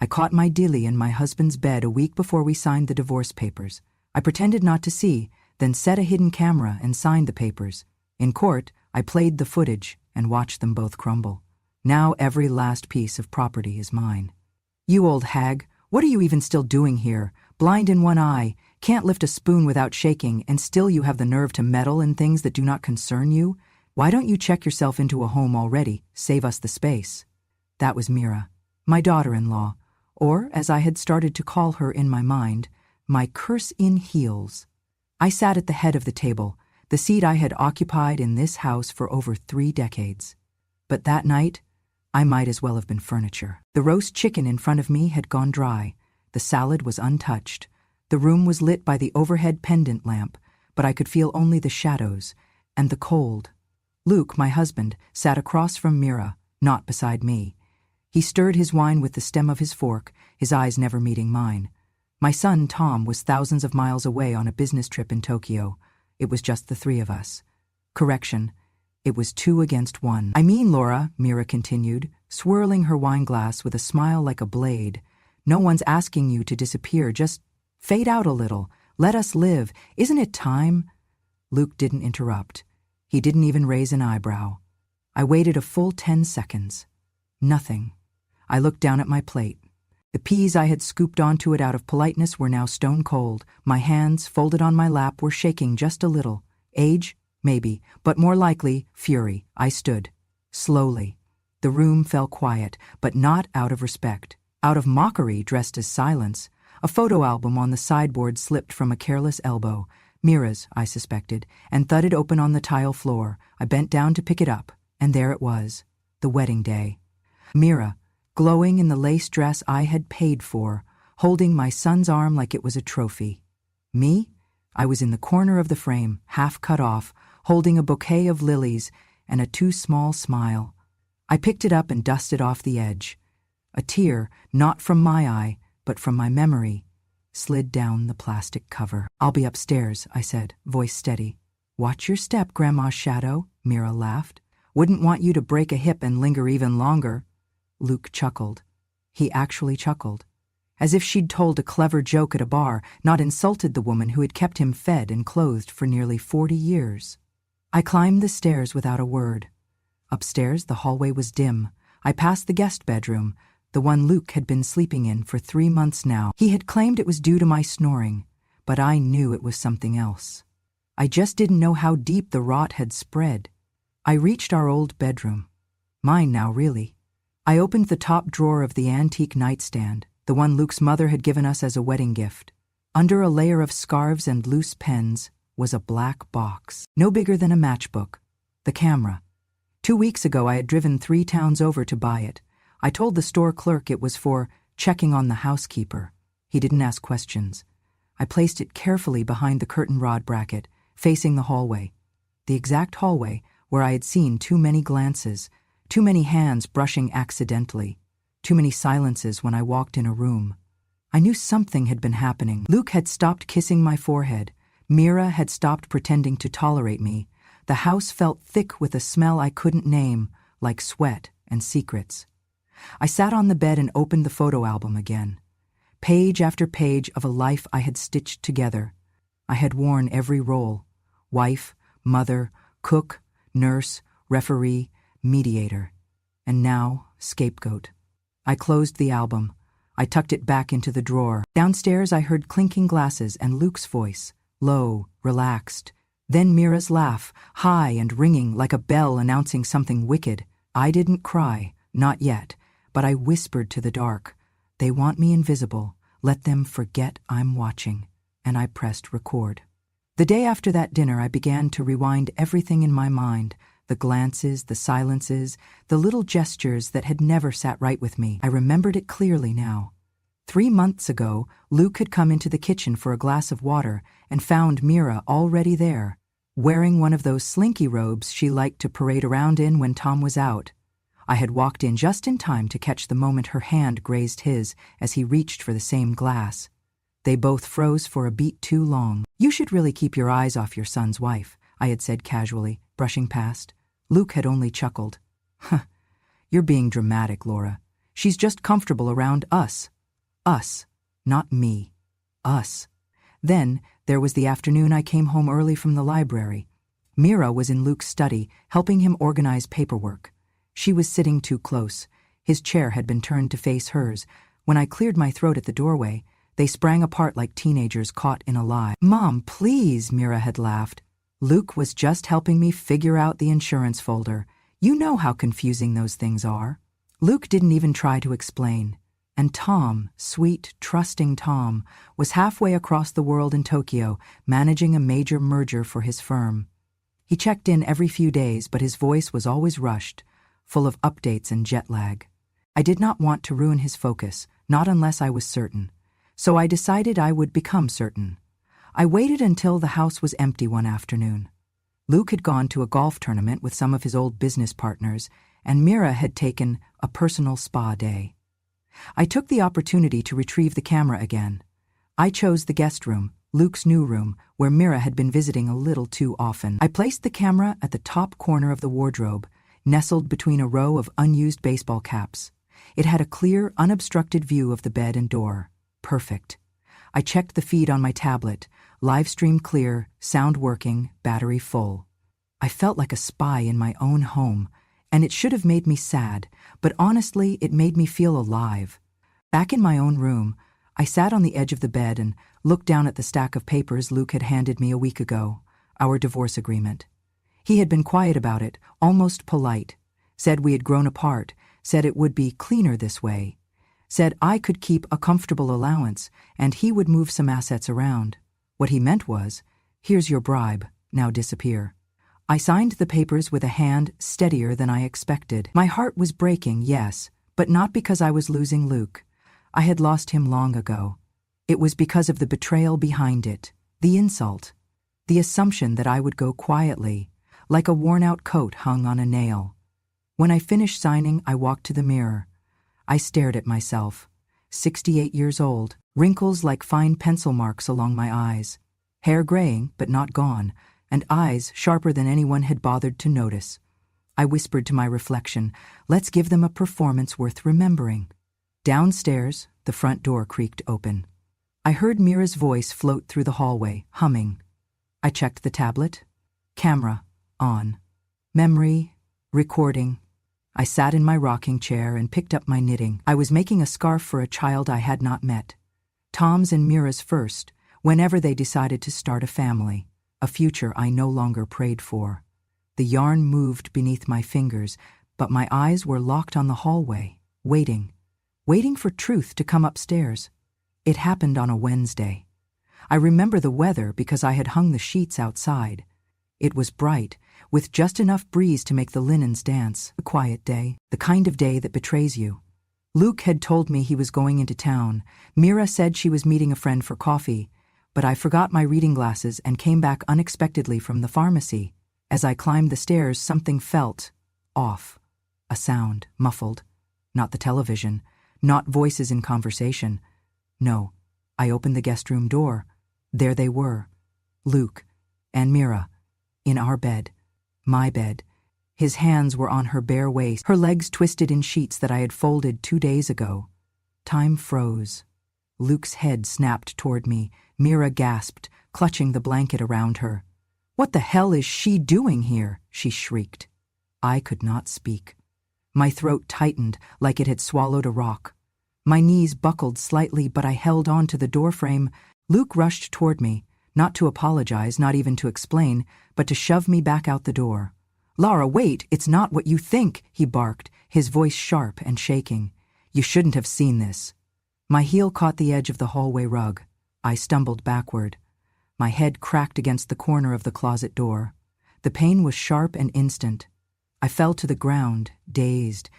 I caught my dilly in my husband's bed a week before we signed the divorce papers. I pretended not to see, then set a hidden camera and signed the papers. In court, I played the footage and watched them both crumble. Now every last piece of property is mine. You old hag, what are you even still doing here? Blind in one eye, can't lift a spoon without shaking, and still you have the nerve to meddle in things that do not concern you? Why don't you check yourself into a home already? Save us the space. That was Mira, my daughter-in-law, or, as I had started to call her in my mind, my curse in heels. I sat at the head of the table, the seat I had occupied in this house for over 3 decades. But that night, I might as well have been furniture. The roast chicken in front of me had gone dry. The salad was untouched. The room was lit by the overhead pendant lamp, but I could feel only the shadows and the cold. Luke, my husband, sat across from Mira, not beside me. He stirred his wine with the stem of his fork, his eyes never meeting mine. My son, Tom, was thousands of miles away on a business trip in Tokyo. It was just the 3 of us. Correction, it was 2 against 1. I mean, Laura, Mira continued, swirling her wineglass with a smile like a blade. No one's asking you to disappear, just fade out a little. Let us live. Isn't it time? Luke didn't interrupt. He didn't even raise an eyebrow. I waited a full 10 seconds. Nothing. I looked down at my plate. The peas I had scooped onto it out of politeness were now stone cold. My hands, folded on my lap, were shaking just a little. Age? Maybe, but more likely, fury. I stood. Slowly. The room fell quiet, but not out of respect. Out of mockery dressed as silence. A photo album on the sideboard slipped from a careless elbow. Mira's, I suspected, and thudded open on the tile floor. I bent down to pick it up, and there it was, the wedding day. Mira, glowing in the lace dress I had paid for, holding my son's arm like it was a trophy. Me? I was in the corner of the frame, half cut off, holding a bouquet of lilies and a too small smile. I picked it up and dusted off the edge. A tear, not from my eye, but from my memory, slid down the plastic cover. I'll be upstairs, I said, voice steady. Watch your step, Grandma's shadow, Mira laughed. Wouldn't want you to break a hip and linger even longer. Luke chuckled. He actually chuckled. As if she'd told a clever joke at a bar, not insulted the woman who had kept him fed and clothed for nearly 40 years. I climbed the stairs without a word. Upstairs, the hallway was dim. I passed the guest bedroom, the one Luke had been sleeping in for 3 months now. He had claimed it was due to my snoring, but I knew it was something else. I just didn't know how deep the rot had spread. I reached our old bedroom. Mine now, really. I opened the top drawer of the antique nightstand, the one Luke's mother had given us as a wedding gift. Under a layer of scarves and loose pens was a black box, no bigger than a matchbook. The camera. 2 weeks ago I had driven 3 towns over to buy it. I told the store clerk it was for checking on the housekeeper. He didn't ask questions. I placed it carefully behind the curtain rod bracket, facing the hallway. The exact hallway where I had seen too many glances, too many hands brushing accidentally, too many silences when I walked in a room. I knew something had been happening. Luke had stopped kissing my forehead. Mira had stopped pretending to tolerate me. The house felt thick with a smell I couldn't name, like sweat and secrets. I sat on the bed and opened the photo album again. Page after page of a life I had stitched together. I had worn every role: wife, mother, cook, nurse, referee, mediator, and now scapegoat. I closed the album. I tucked it back into the drawer. Downstairs I heard clinking glasses and Luke's voice, low, relaxed. Then Mira's laugh, high and ringing like a bell announcing something wicked. I didn't cry, not yet, but I whispered to the dark, "They want me invisible. Let them forget I'm watching." And I pressed record. The day after that dinner I began to rewind everything in my mind, the glances, the silences, the little gestures that had never sat right with me. I remembered it clearly now. 3 months ago, Luke had come into the kitchen for a glass of water and found Mira already there, wearing one of those slinky robes she liked to parade around in when Tom was out. I had walked in just in time to catch the moment her hand grazed his as he reached for the same glass. They both froze for a beat too long. "You should really keep your eyes off your son's wife," I had said casually, brushing past. Luke had only chuckled. "Huh, you're being dramatic, Laura. She's just comfortable around us. Us. Not me. Us. Then, there was the afternoon I came home early from the library. Mira was in Luke's study, helping him organize paperwork. She was sitting too close. His chair had been turned to face hers. When I cleared my throat at the doorway, they sprang apart like teenagers caught in a lie. "Mom, please," Mira had laughed. "Luke was just helping me figure out the insurance folder. You know how confusing those things are." Luke didn't even try to explain. And Tom, sweet, trusting Tom, was halfway across the world in Tokyo, managing a major merger for his firm. He checked in every few days, but his voice was always rushed, full of updates and jet lag. I did not want to ruin his focus, not unless I was certain. So I decided I would become certain. I waited until the house was empty one afternoon. Luke had gone to a golf tournament with some of his old business partners, and Mira had taken a personal spa day. I took the opportunity to retrieve the camera again. I chose the guest room, Luke's new room, where Mira had been visiting a little too often. I placed the camera at the top corner of the wardrobe, nestled between a row of unused baseball caps. It had a clear, unobstructed view of the bed and door. Perfect. I checked the feed on my tablet. Live stream clear, sound working, battery full. I felt like a spy in my own home, and it should have made me sad, but honestly, it made me feel alive. Back in my own room, I sat on the edge of the bed and looked down at the stack of papers Luke had handed me a week ago, our divorce agreement. He had been quiet about it, almost polite, said we had grown apart, said it would be cleaner this way, said I could keep a comfortable allowance and he would move some assets around. What he meant was, "Here's your bribe, now disappear." I signed the papers with a hand steadier than I expected. My heart was breaking, yes, but not because I was losing Luke. I had lost him long ago. It was because of the betrayal behind it, the insult, the assumption that I would go quietly, like a worn-out coat hung on a nail. When I finished signing, I walked to the mirror. I stared at myself, 68 years old, wrinkles like fine pencil marks along my eyes, hair graying but not gone, and eyes sharper than anyone had bothered to notice. I whispered to my reflection, let's give them a performance worth remembering. Downstairs, the front door creaked open. I heard Mira's voice float through the hallway, humming. I checked the tablet. Camera, on. Memory, recording. I sat in my rocking chair and picked up my knitting. I was making a scarf for a child I had not met. Tom's and Mira's first, whenever they decided to start a family. A future I no longer prayed for. The yarn moved beneath my fingers, but my eyes were locked on the hallway, waiting for truth to come upstairs. It happened on a Wednesday. I remember the weather because I had hung the sheets outside. It was bright, with just enough breeze to make the linens dance. A quiet day, the kind of day that betrays you. Luke had told me he was going into town. Mira said she was meeting a friend for coffee, but I forgot my reading glasses and came back unexpectedly from the pharmacy. As I climbed the stairs, something felt off. A sound, muffled. Not the television, not voices in conversation. No, I opened the guest room door. There they were, Luke and Mira, in our bed, my bed. His hands were on her bare waist, her legs twisted in sheets that I had folded 2 days ago. Time froze. Luke's head snapped toward me. Mira gasped, clutching the blanket around her. "What the hell is she doing here?" she shrieked. I could not speak. My throat tightened like it had swallowed a rock. My knees buckled slightly, but I held on to the doorframe. Luke rushed toward me, not to apologize, not even to explain, but to shove me back out the door. "Laura, wait, it's not what you think," he barked, his voice sharp and shaking. "You shouldn't have seen this." My heel caught the edge of the hallway rug. I stumbled backward. My head cracked against the corner of the closet door. The pain was sharp and instant. I fell to the ground, dazed.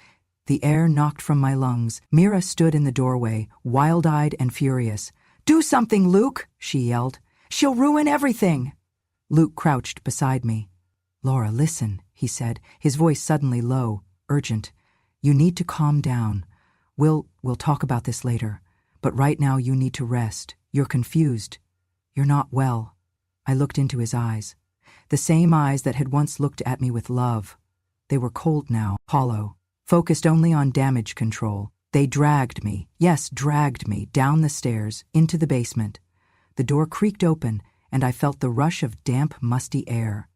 The air knocked from my lungs. Mira stood in the doorway, wild-eyed and furious. "Do something, Luke," she yelled. "She'll ruin everything." Luke crouched beside me. "Laura, listen," he said, his voice suddenly low, urgent. "You need to calm down. We'll talk about this later. But right now you need to rest. You're confused. You're not well." I looked into his eyes. The same eyes that had once looked at me with love. They were cold now, hollow, focused only on damage control. They dragged me, yes, dragged me, down the stairs, into the basement. The door creaked open, and I felt the rush of damp, musty air.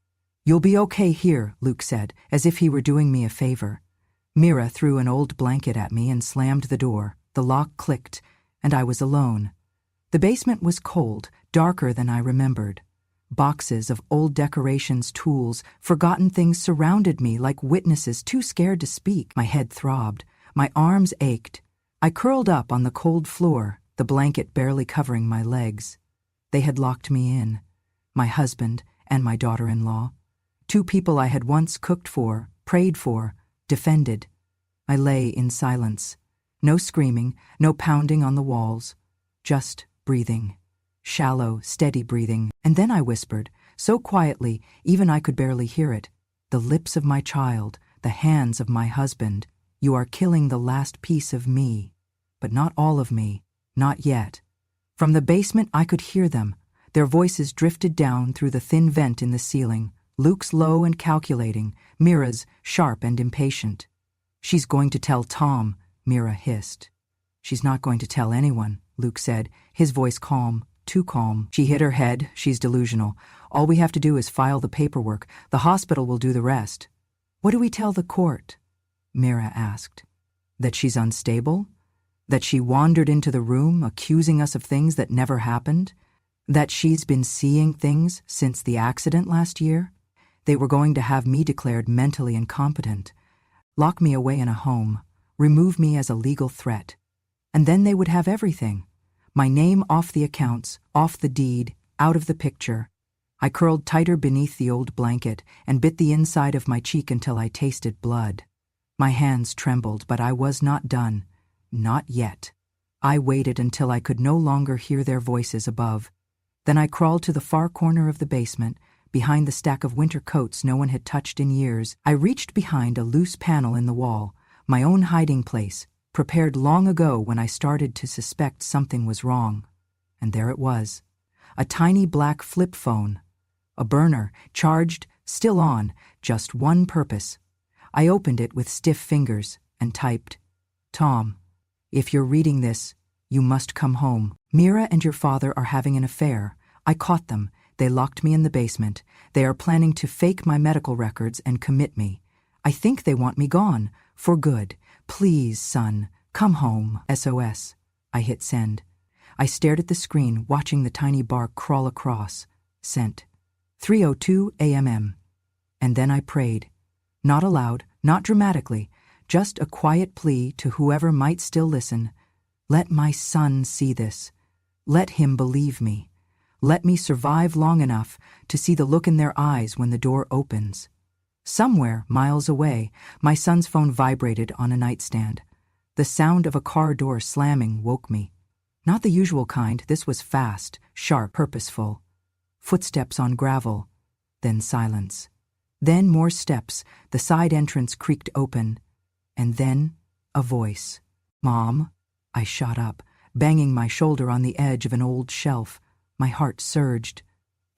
"You'll be okay here," Luke said, as if he were doing me a favor. Mira threw an old blanket at me and slammed the door. The lock clicked, and I was alone. The basement was cold, darker than I remembered. Boxes of old decorations, tools, forgotten things surrounded me like witnesses too scared to speak. My head throbbed. My arms ached. I curled up on the cold floor, the blanket barely covering my legs. They had locked me in. My husband and my daughter-in-law. Two people I had once cooked for, prayed for, defended. I lay in silence. No screaming, no pounding on the walls. Just breathing. Shallow, steady breathing. And then I whispered, so quietly, even I could barely hear it. The lips of my child, the hands of my husband. "You are killing the last piece of me. But not all of me. Not yet." From the basement I could hear them. Their voices drifted down through the thin vent in the ceiling. Luke's low and calculating, Mira's sharp and impatient. "She's going to tell Tom," Mira hissed. "She's not going to tell anyone," Luke said, his voice calm, too calm. "She hit her head, she's delusional. All we have to do is file the paperwork. The hospital will do the rest." "What do we tell the court?" Mira asked. "That she's unstable? That she wandered into the room accusing us of things that never happened? That she's been seeing things since the accident last year? They were going to have me declared mentally incompetent, lock me away in a home, remove me as a legal threat. And then they would have everything. My name off the accounts, off the deed, out of the picture." I curled tighter beneath the old blanket and bit the inside of my cheek until I tasted blood. My hands trembled, but I was not done. Not yet. I waited until I could no longer hear their voices above. Then I crawled to the far corner of the basement, behind the stack of winter coats no one had touched in years. I reached behind a loose panel in the wall, my own hiding place, prepared long ago when I started to suspect something was wrong. And there it was. A tiny black flip phone. A burner, charged, still on, just one purpose. I opened it with stiff fingers and typed, "Tom, if you're reading this, you must come home. Mira and your father are having an affair. I caught them. They locked me in the basement. They are planning to fake my medical records and commit me. I think they want me gone, for good. Please, son, come home. SOS. I hit send. I stared at the screen, watching the tiny bark crawl across. Sent. 3:02 a.m. And then I prayed. Not aloud, not dramatically, just a quiet plea to whoever might still listen. Let my son see this. Let him believe me. Let me survive long enough to see the look in their eyes when the door opens. Somewhere, miles away, my son's phone vibrated on a nightstand. The sound of a car door slamming woke me. Not the usual kind, this was fast, sharp, purposeful. Footsteps on gravel, then silence. Then more steps, the side entrance creaked open, and then a voice. "Mom?" I shot up, banging my shoulder on the edge of an old shelf. My heart surged.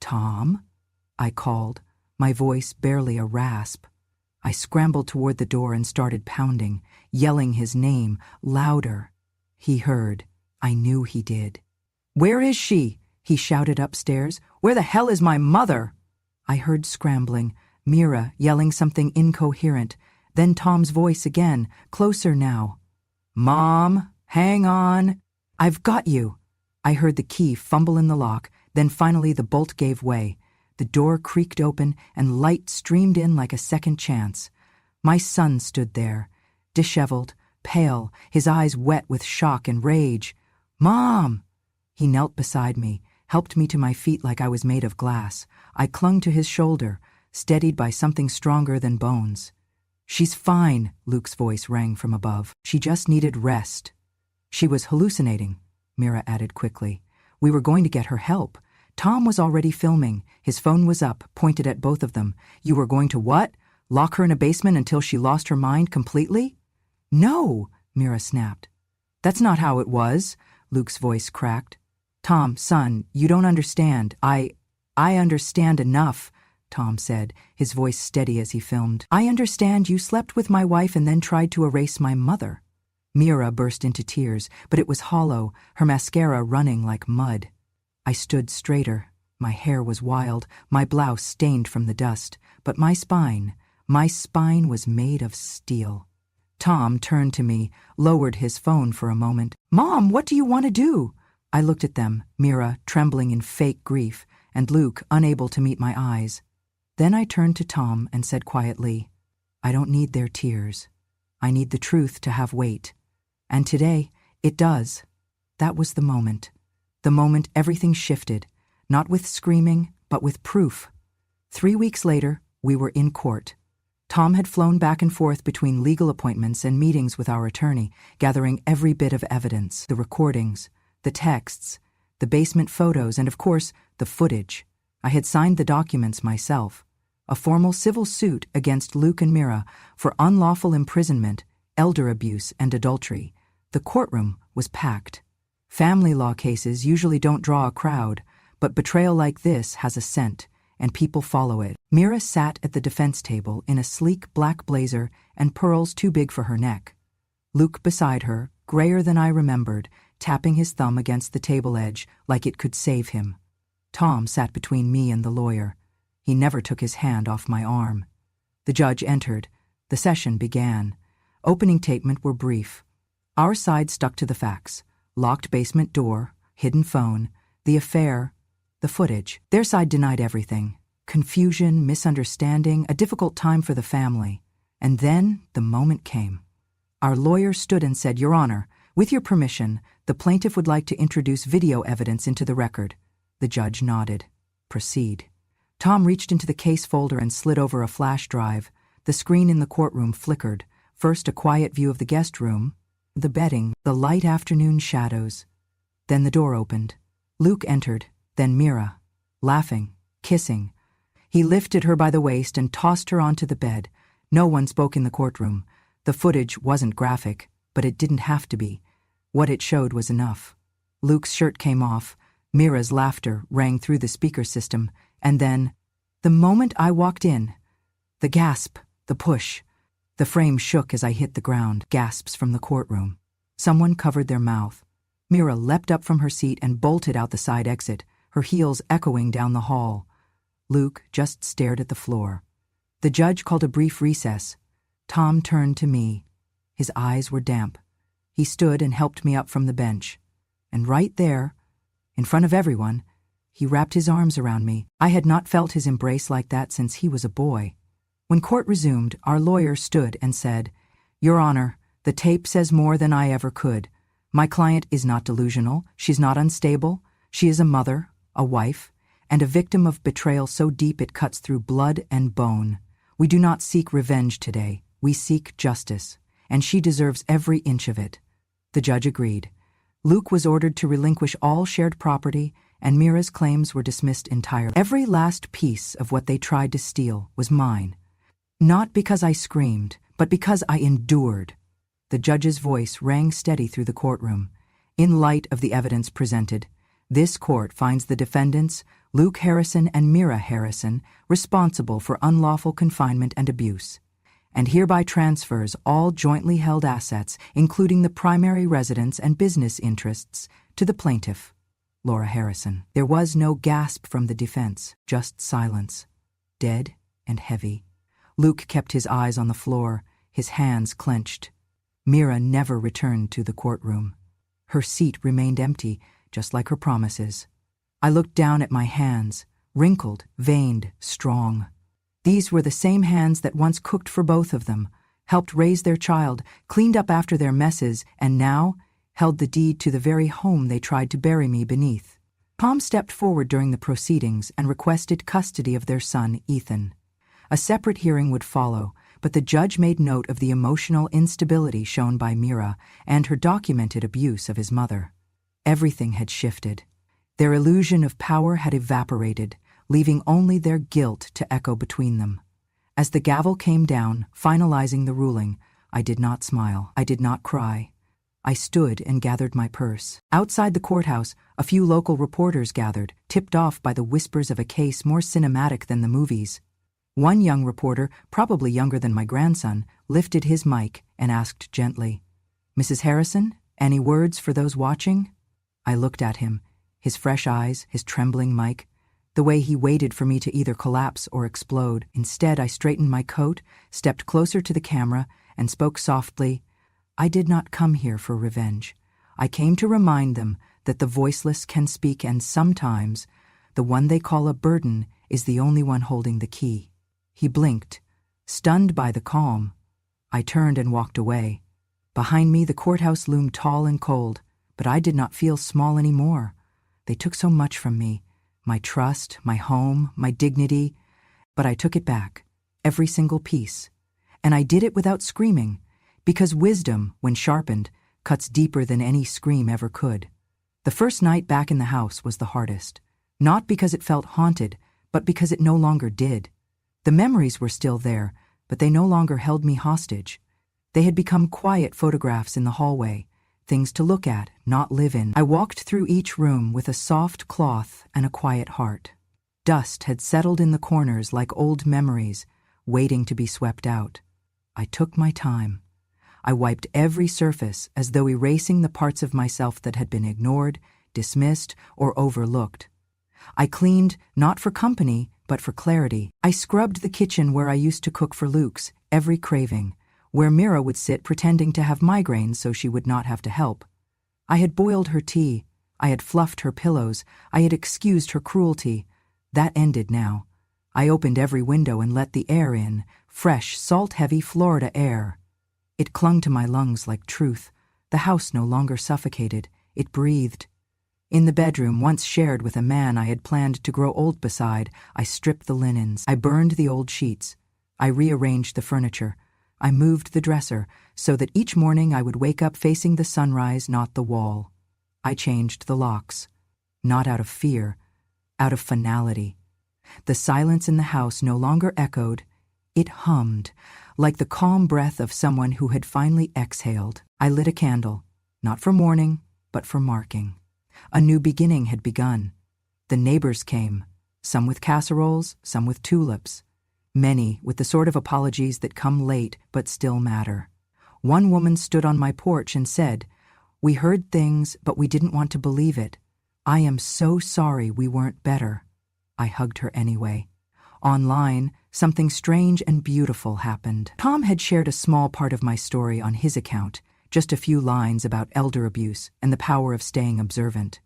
"Tom?" I called, my voice barely a rasp. I scrambled toward the door and started pounding, yelling his name, louder. He heard. I knew he did. "Where is she?" he shouted upstairs. "Where the hell is my mother?" I heard scrambling, Mira yelling something incoherent, then Tom's voice again, closer now. "Mom, hang on. I've got you." I heard the key fumble in the lock, then finally the bolt gave way. The door creaked open and light streamed in like a second chance. My son stood there, disheveled, pale, his eyes wet with shock and rage. "Mom!" He knelt beside me, helped me to my feet like I was made of glass. I clung to his shoulder, steadied by something stronger than bones. "She's fine," Luke's voice rang from above. "She just needed rest." "She was hallucinating," Mira added quickly. "We were going to get her help. Tom was already filming. His phone was up, pointed at both of them. You were going to what? Lock her in a basement until she lost her mind completely?" "No," Mira snapped. "That's not how it was," Luke's voice cracked. "Tom, son, you don't understand. I understand enough," Tom said, his voice steady as he filmed. "I understand you slept with my wife and then tried to erase my mother. Mira burst into tears, but it was hollow, her mascara running like mud. I stood straighter. My hair was wild, my blouse stained from the dust, but my spine was made of steel. Tom turned to me, lowered his phone for a moment. "Mom, what do you want to do?" I looked at them, Mira trembling in fake grief, and Luke unable to meet my eyes. Then I turned to Tom and said quietly, "I don't need their tears. I need the truth to have weight. And today, it does." That was the moment. The moment everything shifted, not with screaming, but with proof. 3 weeks later, we were in court. Tom had flown back and forth between legal appointments and meetings with our attorney, gathering every bit of evidence, the recordings, the texts, the basement photos, and of course, the footage. I had signed the documents myself. A formal civil suit against Luke and Mira for unlawful imprisonment, elder abuse, and adultery. The courtroom was packed. Family law cases usually don't draw a crowd, but betrayal like this has a scent, and people follow it. Mira sat at the defense table in a sleek black blazer and pearls too big for her neck. Luke beside her, grayer than I remembered, tapping his thumb against the table edge like it could save him. Tom sat between me and the lawyer. He never took his hand off my arm. The judge entered. The session began. Opening statement were brief. Our side stuck to the facts. Locked basement door, hidden phone, the affair, the footage. Their side denied everything. Confusion, misunderstanding, a difficult time for the family. And then the moment came. Our lawyer stood and said, "Your Honor, with your permission, the plaintiff would like to introduce video evidence into the record." The judge nodded. "Proceed." Tom reached into the case folder and slid over a flash drive. The screen in the courtroom flickered. First a quiet view of the guest room, the bedding, the light afternoon shadows. Then the door opened. Luke entered, then Mira, laughing, kissing. He lifted her by the waist and tossed her onto the bed. No one spoke in the courtroom. The footage wasn't graphic, but it didn't have to be. What it showed was enough. Luke's shirt came off. Mira's laughter rang through the speaker system. And then, the moment I walked in, the gasp, the push. The frame shook as I hit the ground, gasps from the courtroom. Someone covered their mouth. Mira leapt up from her seat and bolted out the side exit, her heels echoing down the hall. Luke just stared at the floor. The judge called a brief recess. Tom turned to me. His eyes were damp. He stood and helped me up from the bench. And right there, in front of everyone, he wrapped his arms around me. I had not felt his embrace like that since he was a boy. When court resumed, our lawyer stood and said, "Your Honor, the tape says more than I ever could. My client is not delusional, she's not unstable, she is a mother, a wife, and a victim of betrayal so deep it cuts through blood and bone. We do not seek revenge today, we seek justice, and she deserves every inch of it." The judge agreed. Luke was ordered to relinquish all shared property, and Mira's claims were dismissed entirely. Every last piece of what they tried to steal was mine. Not because I screamed, but because I endured. The judge's voice rang steady through the courtroom. In light of the evidence presented, this court finds the defendants, Luke Harrison and Mira Harrison, responsible for unlawful confinement and abuse, and hereby transfers all jointly held assets, including the primary residence and business interests, to the plaintiff, Laura Harrison. There was no gasp from the defense, just silence, dead and heavy. Luke kept his eyes on the floor, his hands clenched. Mira never returned to the courtroom. Her seat remained empty, just like her promises. I looked down at my hands, wrinkled, veined, strong. These were the same hands that once cooked for both of them, helped raise their child, cleaned up after their messes, and now held the deed to the very home they tried to bury me beneath. Tom stepped forward during the proceedings and requested custody of their son, Ethan. A separate hearing would follow, but the judge made note of the emotional instability shown by Mira and her documented abuse of his mother. Everything had shifted. Their illusion of power had evaporated, leaving only their guilt to echo between them. As the gavel came down, finalizing the ruling, I did not smile. I did not cry. I stood and gathered my purse. Outside the courthouse, a few local reporters gathered, tipped off by the whispers of a case more cinematic than the movies. One young reporter, probably younger than my grandson, lifted his mic and asked gently, Mrs. Harrison, any words for those watching? I looked at him, his fresh eyes, his trembling mic, the way he waited for me to either collapse or explode. Instead, I straightened my coat, stepped closer to the camera, and spoke softly. I did not come here for revenge. I came to remind them that the voiceless can speak, and sometimes the one they call a burden is the only one holding the key. He blinked, stunned by the calm. I turned and walked away. Behind me, the courthouse loomed tall and cold, but I did not feel small anymore. They took so much from me, my trust, my home, my dignity, but I took it back, every single piece. And I did it without screaming, because wisdom, when sharpened, cuts deeper than any scream ever could. The first night back in the house was the hardest, not because it felt haunted, but because it no longer did. The memories were still there, but they no longer held me hostage. They had become quiet photographs in the hallway, things to look at, not live in. I walked through each room with a soft cloth and a quiet heart. Dust had settled in the corners like old memories, waiting to be swept out. I took my time. I wiped every surface as though erasing the parts of myself that had been ignored, dismissed, or overlooked. I cleaned, not for company, but for clarity. I scrubbed the kitchen where I used to cook for Luke's, every craving, where Mira would sit pretending to have migraines so she would not have to help. I had boiled her tea. I had fluffed her pillows. I had excused her cruelty. That ended now. I opened every window and let the air in, fresh, salt-heavy Florida air. It clung to my lungs like truth. The house no longer suffocated. It breathed. In the bedroom, once shared with a man I had planned to grow old beside, I stripped the linens. I burned the old sheets. I rearranged the furniture. I moved the dresser so that each morning I would wake up facing the sunrise, not the wall. I changed the locks. Not out of fear, out of finality. The silence in the house no longer echoed. It hummed, like the calm breath of someone who had finally exhaled. I lit a candle, not for mourning, but for marking. A new beginning had begun. The neighbors came, some with casseroles, some with tulips. Many with the sort of apologies that come late but still matter. One woman stood on my porch and said, "We heard things, but we didn't want to believe it. I am so sorry we weren't better." I hugged her anyway. Online, something strange and beautiful happened. Tom had shared a small part of my story on his account, just a few lines about elder abuse and the power of staying observant.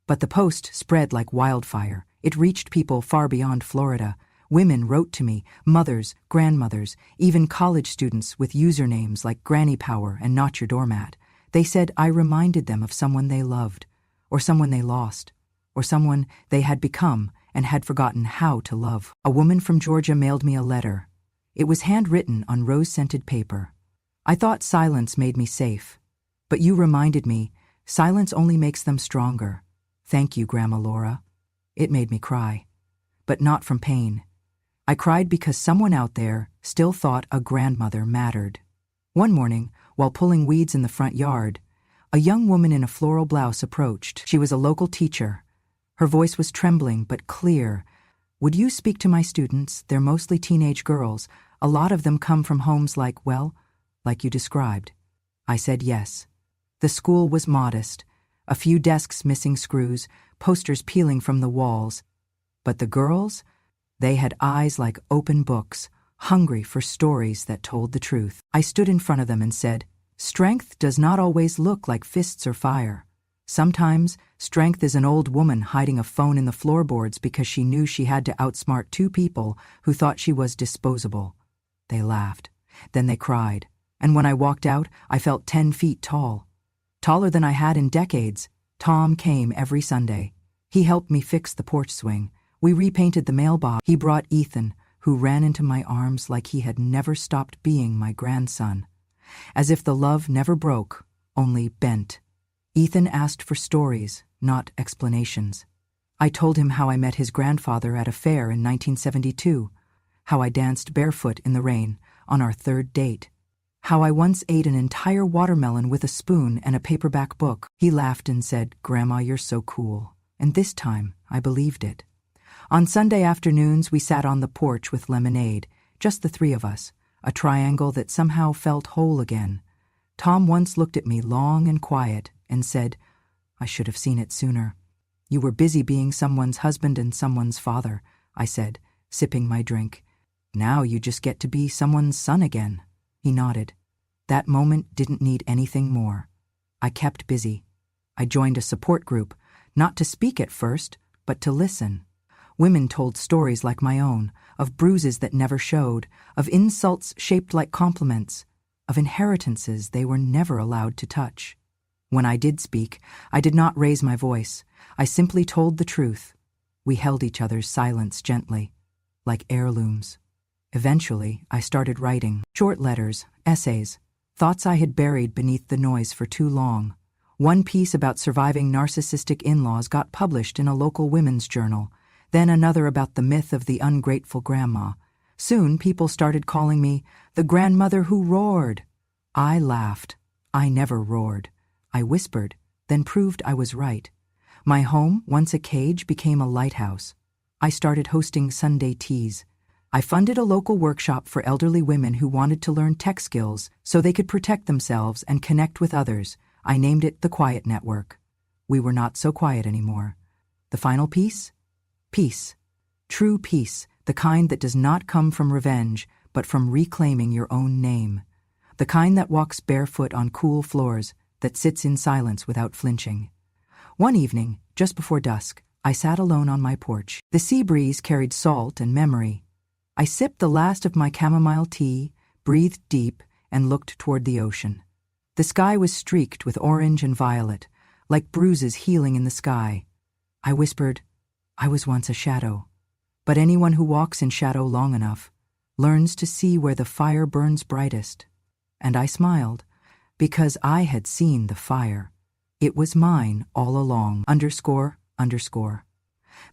But the post spread like wildfire. It reached people far beyond Florida. Women wrote to me, mothers, grandmothers, even college students with usernames like Granny Power and Not Your Doormat. They said I reminded them of someone they loved, or someone they lost, or someone they had become and had forgotten how to love. A woman from Georgia mailed me a letter. It was handwritten on rose-scented paper. I thought silence made me safe, but you reminded me, silence only makes them stronger. Thank you, Grandma Laura. It made me cry, but not from pain. I cried because someone out there still thought a grandmother mattered. One morning, while pulling weeds in the front yard, a young woman in a floral blouse approached. She was a local teacher. Her voice was trembling but clear. "Would you speak to my students? They're mostly teenage girls. A lot of them come from homes like you described." I said yes. The school was modest. A few desks missing screws, posters peeling from the walls. But the girls? They had eyes like open books, hungry for stories that told the truth. I stood in front of them and said, "Strength does not always look like fists or fire. Sometimes, strength is an old woman hiding a phone in the floorboards because she knew she had to outsmart two people who thought she was disposable." They laughed. Then they cried. And when I walked out, I felt 10 feet tall. Taller than I had in decades. Tom came every Sunday. He helped me fix the porch swing. We repainted the mailbox. He brought Ethan, who ran into my arms like he had never stopped being my grandson. As if the love never broke, only bent. Ethan asked for stories, not explanations. I told him how I met his grandfather at a fair in 1972, how I danced barefoot in the rain on our third date, how I once ate an entire watermelon with a spoon and a paperback book. He laughed and said, "Grandma, you're so cool." And this time, I believed it. On Sunday afternoons, we sat on the porch with lemonade, just the three of us, a triangle that somehow felt whole again. Tom once looked at me long and quiet and said, "I should have seen it sooner." "You were busy being someone's husband and someone's father," I said, sipping my drink. "Now you just get to be someone's son again." He nodded. That moment didn't need anything more. I kept busy. I joined a support group, not to speak at first, but to listen. Women told stories like my own, of bruises that never showed, of insults shaped like compliments, of inheritances they were never allowed to touch. When I did speak, I did not raise my voice. I simply told the truth. We held each other's silence gently, like heirlooms. Eventually, I started writing short letters, essays, thoughts I had buried beneath the noise for too long. One piece about surviving narcissistic in-laws got published in a local women's journal, then another about the myth of the ungrateful grandma. Soon, people started calling me the grandmother who roared. I laughed. I never roared. I whispered, then proved I was right. My home, once a cage, became a lighthouse. I started hosting Sunday teas. I funded a local workshop for elderly women who wanted to learn tech skills so they could protect themselves and connect with others. I named it the Quiet Network. We were not so quiet anymore. The final piece? Peace. True peace, the kind that does not come from revenge, but from reclaiming your own name. The kind that walks barefoot on cool floors, that sits in silence without flinching. One evening, just before dusk, I sat alone on my porch. The sea breeze carried salt and memory. I sipped the last of my chamomile tea, breathed deep, and looked toward the ocean. The sky was streaked with orange and violet, like bruises healing in the sky. I whispered, "I was once a shadow." But anyone who walks in shadow long enough learns to see where the fire burns brightest. And I smiled, because I had seen the fire. It was mine all along. ___.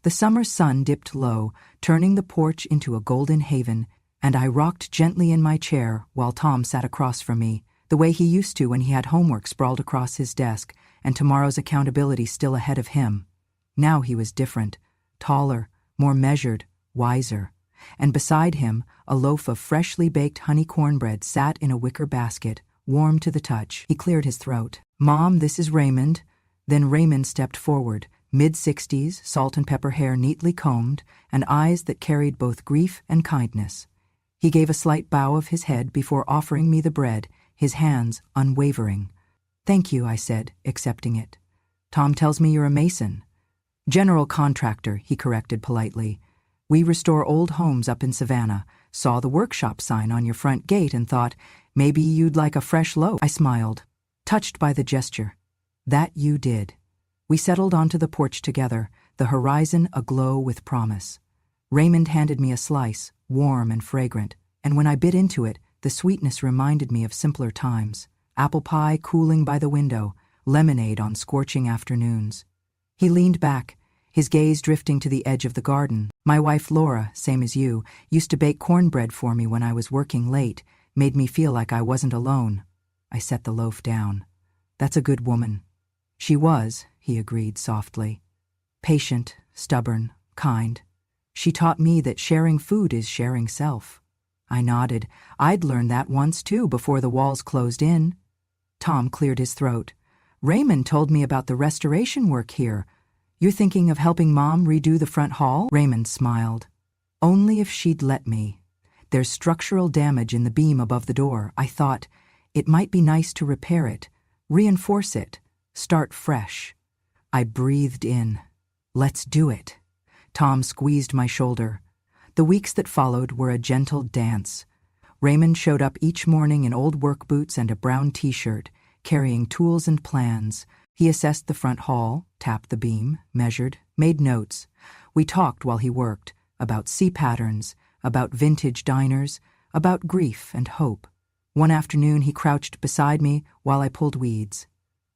The summer sun dipped low, turning the porch into a golden haven, and I rocked gently in my chair while Tom sat across from me, the way he used to when he had homework sprawled across his desk and tomorrow's accountability still ahead of him. Now he was different, taller, more measured, wiser. And beside him, a loaf of freshly baked honey cornbread sat in a wicker basket, warm to the touch. He cleared his throat. "Mom, this is Raymond." Then Raymond stepped forward, mid-60s, salt and pepper hair neatly combed, and eyes that carried both grief and kindness. He gave a slight bow of his head before offering me the bread, his hands unwavering. "Thank you," I said, accepting it. "Tom tells me you're a mason." "General contractor," he corrected politely. "We restore old homes up in Savannah. Saw the workshop sign on your front gate and thought, maybe you'd like a fresh loaf." I smiled, touched by the gesture. "That you did." We settled onto the porch together, the horizon aglow with promise. Raymond handed me a slice, warm and fragrant, and when I bit into it, the sweetness reminded me of simpler times. Apple pie cooling by the window, lemonade on scorching afternoons. He leaned back, his gaze drifting to the edge of the garden. "My wife Laura, same as you, used to bake cornbread for me when I was working late, made me feel like I wasn't alone." I set the loaf down. "That's a good woman." "She was," he agreed softly. "Patient, stubborn, kind. She taught me that sharing food is sharing self." I nodded. I'd learned that once too before the walls closed in. Tom cleared his throat. "Raymond told me about the restoration work here. You're thinking of helping Mom redo the front hall?" Raymond smiled. "Only if she'd let me. There's structural damage in the beam above the door. I thought it might be nice to repair it, reinforce it, start fresh." I breathed in. "Let's do it." Tom squeezed my shoulder. The weeks that followed were a gentle dance. Raymond showed up each morning in old work boots and a brown t-shirt, carrying tools and plans. He assessed the front hall, tapped the beam, measured, made notes. We talked while he worked, about sea patterns, about vintage diners, about grief and hope. One afternoon he crouched beside me while I pulled weeds.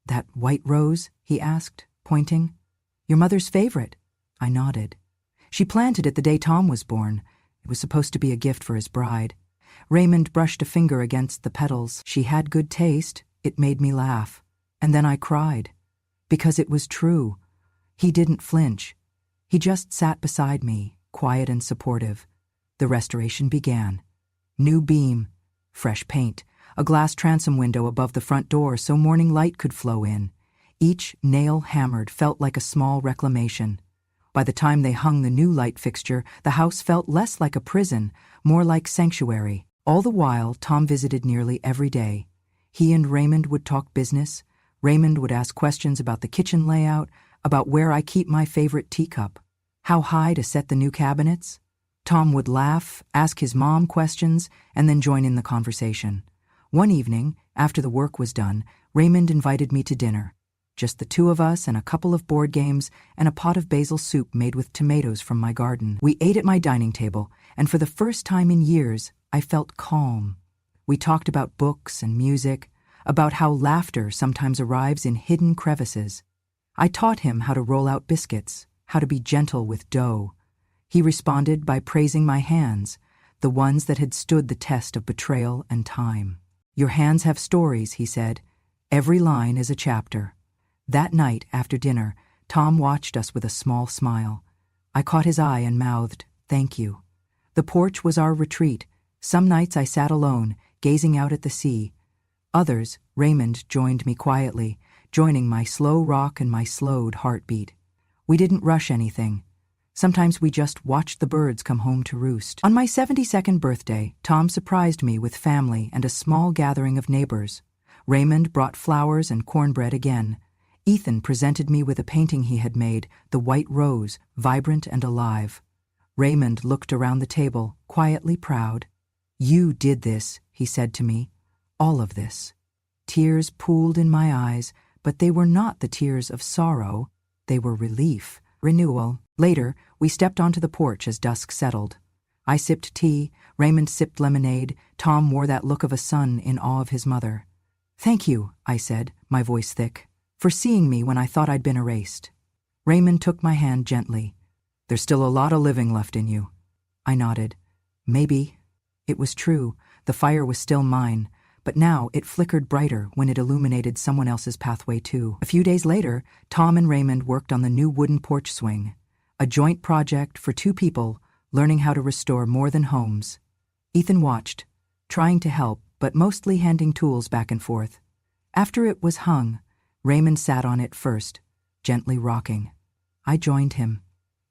"That white rose?" he asked, pointing. "Your mother's favorite." I nodded. "She planted it the day Tom was born. It was supposed to be a gift for his bride." Raymond brushed a finger against the petals. "She had good taste." It made me laugh. And then I cried. Because it was true. He didn't flinch. He just sat beside me, quiet and supportive. The restoration began. New beam, fresh paint, a glass transom window above the front door so morning light could flow in. Each nail hammered felt like a small reclamation. By the time they hung the new light fixture, the house felt less like a prison, more like sanctuary. All the while, Tom visited nearly every day. He and Raymond would talk business. Raymond would ask questions about the kitchen layout, about where I keep my favorite teacup, how high to set the new cabinets. Tom would laugh, ask his mom questions, and then join in the conversation. One evening, after the work was done, Raymond invited me to dinner. Just the two of us and a couple of board games and a pot of basil soup made with tomatoes from my garden. We ate at my dining table, and for the first time in years, I felt calm. We talked about books and music, about how laughter sometimes arrives in hidden crevices. I taught him how to roll out biscuits, how to be gentle with dough. He responded by praising my hands, the ones that had stood the test of betrayal and time. "Your hands have stories," he said. "Every line is a chapter." That night, after dinner, Tom watched us with a small smile. I caught his eye and mouthed, "Thank you." The porch was our retreat. Some nights I sat alone, gazing out at the sea. Others, Raymond joined me quietly, joining my slow rock and my slowed heartbeat. We didn't rush anything. Sometimes we just watched the birds come home to roost. On my 72nd birthday, Tom surprised me with family and a small gathering of neighbors. Raymond brought flowers and cornbread again. Ethan presented me with a painting he had made, the white rose, vibrant and alive. Raymond looked around the table, quietly proud. "You did this," he said to me. "All of this." Tears pooled in my eyes, but they were not the tears of sorrow. They were relief, renewal. Later, we stepped onto the porch as dusk settled. I sipped tea, Raymond sipped lemonade, Tom wore that look of a son in awe of his mother. "Thank you," I said, my voice thick, "for seeing me when I thought I'd been erased." Raymond took my hand gently. "There's still a lot of living left in you." I nodded. Maybe. It was true. The fire was still mine, but now it flickered brighter when it illuminated someone else's pathway too. A few days later, Tom and Raymond worked on the new wooden porch swing, a joint project for two people learning how to restore more than homes. Ethan watched, trying to help, but mostly handing tools back and forth. After it was hung, Raymond sat on it first, gently rocking. I joined him.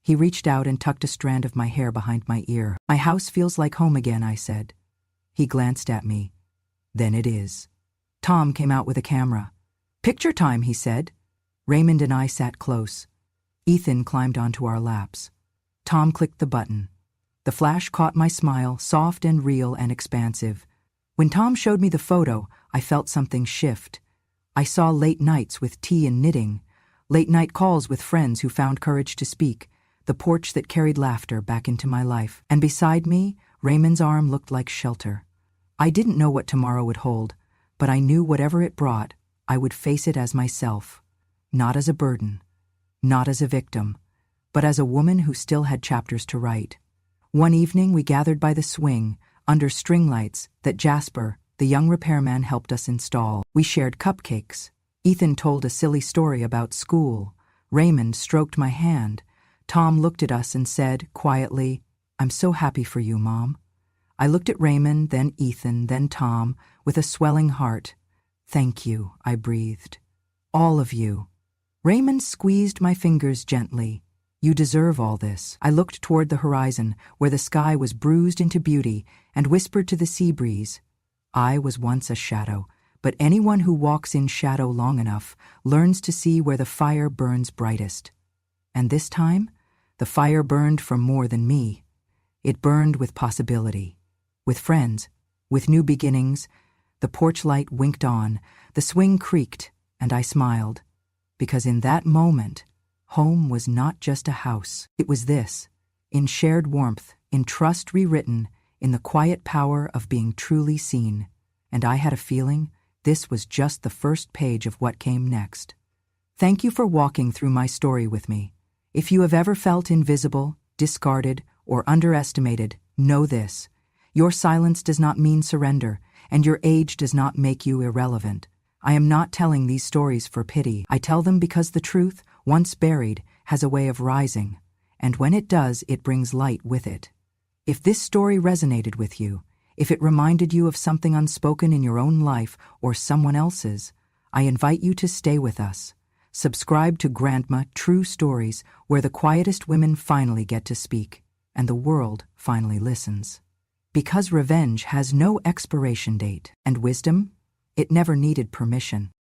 He reached out and tucked a strand of my hair behind my ear. "My house feels like home again," I said. He glanced at me. "Then it is." Tom came out with a camera. "Picture time," he said. Raymond and I sat close. Ethan climbed onto our laps. Tom clicked the button. The flash caught my smile, soft and real and expansive. When Tom showed me the photo, I felt something shift. I saw late nights with tea and knitting, late night calls with friends who found courage to speak, the porch that carried laughter back into my life. And beside me, Raymond's arm looked like shelter. I didn't know what tomorrow would hold, but I knew whatever it brought, I would face it as myself. Not as a burden, not as a victim, but as a woman who still had chapters to write. One evening we gathered by the swing, under string lights that Jasper, the young repairman, helped us install. We shared cupcakes. Ethan told a silly story about school. Raymond stroked my hand. Tom looked at us and said, quietly, "I'm so happy for you, Mom." I looked at Raymond, then Ethan, then Tom, with a swelling heart. "Thank you," I breathed. "All of you." Raymond squeezed my fingers gently. "You deserve all this." I looked toward the horizon, where the sky was bruised into beauty, and whispered to the sea breeze, "I was once a shadow, but anyone who walks in shadow long enough learns to see where the fire burns brightest." And this time, the fire burned for more than me. It burned with possibility, with friends, with new beginnings. The porch light winked on, the swing creaked, and I smiled. Because in that moment, home was not just a house. It was this, in shared warmth, in trust rewritten, in the quiet power of being truly seen. And I had a feeling this was just the first page of what came next. Thank you for walking through my story with me. If you have ever felt invisible, discarded, or underestimated, know this. Your silence does not mean surrender, and your age does not make you irrelevant. I am not telling these stories for pity. I tell them because the truth, once buried, has a way of rising, and when it does, it brings light with it. If this story resonated with you, If it reminded you of something unspoken in your own life or someone else's, I invite you to stay with us. Subscribe to Grandma True Stories, where the quietest women finally get to speak, and the world finally listens. Because revenge has no expiration date, and wisdom, it never needed permission.